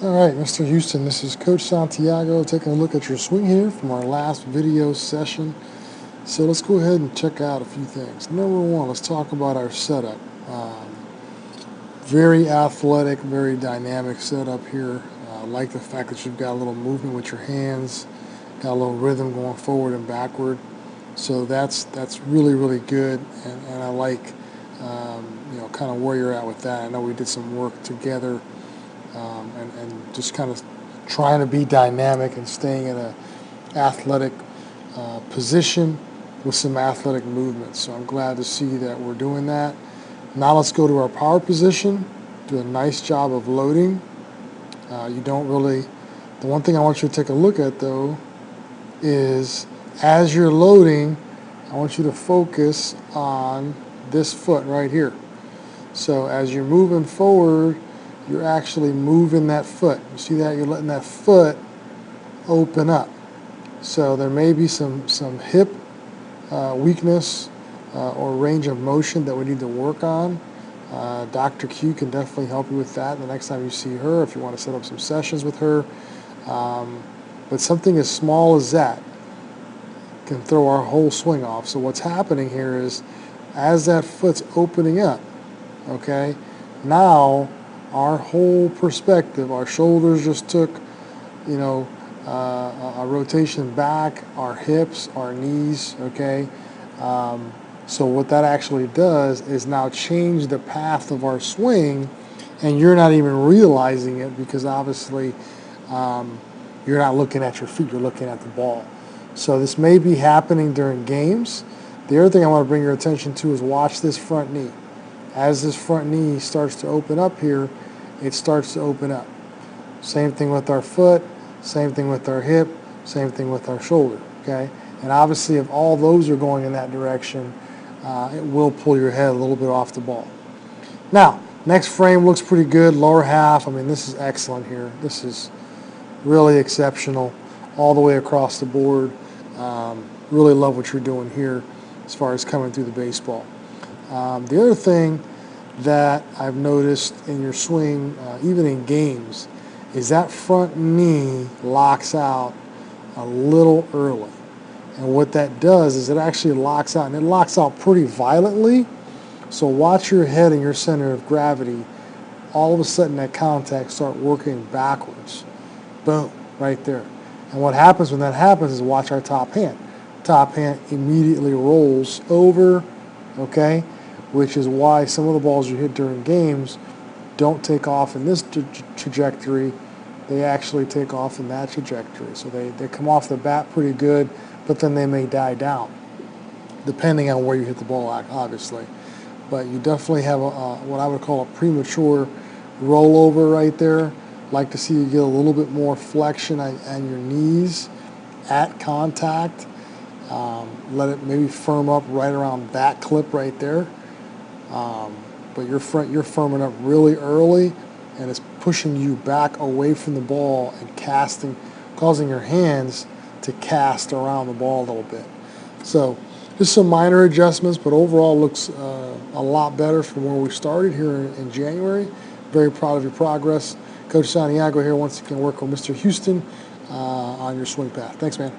All right, Mr. Houston, this is Coach Santiago taking a look at your swing here from our last video session. So let's go ahead and check out a few things. Number one, let's talk about our setup. Very athletic, very dynamic setup here. I like the fact that you've got a little movement with your hands, got a little rhythm going forward and backward. So that's really, really good, and I like kind of where you're at with that. I know we did some work together and just kind of trying to be dynamic and staying in a athletic position with some athletic movements. So I'm glad to see that we're doing that. Now let's go to our power position. Do a nice job of loading. The one thing I want you to take a look at though is as you're loading, I want you to focus on this foot right here. So as you're moving forward, you're actually moving that foot. You see that? You're letting that foot open up. So there may be some hip weakness or range of motion that we need to work on. Dr. Q can definitely help you with that the next time you see her if you want to set up some sessions with her. But something as small as that can throw our whole swing off. So what's happening here is as that foot's opening up, okay, now our whole perspective, our shoulders just took, a rotation back, our hips, our knees, okay. So what that actually does is now change the path of our swing, and you're not even realizing it because obviously you're not looking at your feet, you're looking at the ball. So this may be happening during games. The other thing I want to bring your attention to is watch this front knee. As this front knee starts to open up here, it starts to open up. Same thing with our foot, same thing with our hip, same thing with our shoulder, okay? And obviously if all those are going in that direction, it will pull your head a little bit off the ball. Now, next frame looks pretty good, lower half. I mean, this is excellent here. This is really exceptional all the way across the board. Really love what you're doing here as far as coming through the baseball. The other thing that I've noticed in your swing, even in games, is that front knee locks out a little early. And what that does is it actually locks out, and it locks out pretty violently. So watch your head and your center of gravity. All of a sudden that contact start working backwards. Boom, right there. And what happens when that happens is watch our top hand. Top hand immediately rolls over, okay? Which is why some of the balls you hit during games don't take off in this trajectory. They actually take off in that trajectory. So they come off the bat pretty good, but then they may die down, depending on where you hit the ball, obviously. But you definitely have what I would call a premature rollover right there. Like to see you get a little bit more flexion on your knees at contact. Let it maybe firm up right around that clip right there. But you're firming up really early, and it's pushing you back away from the ball and causing your hands to cast around the ball a little bit. So just some minor adjustments, but overall looks a lot better from where we started here in January. Very proud of your progress. Coach Santiago here once again working with Mr. Houston on your swing path. Thanks, man.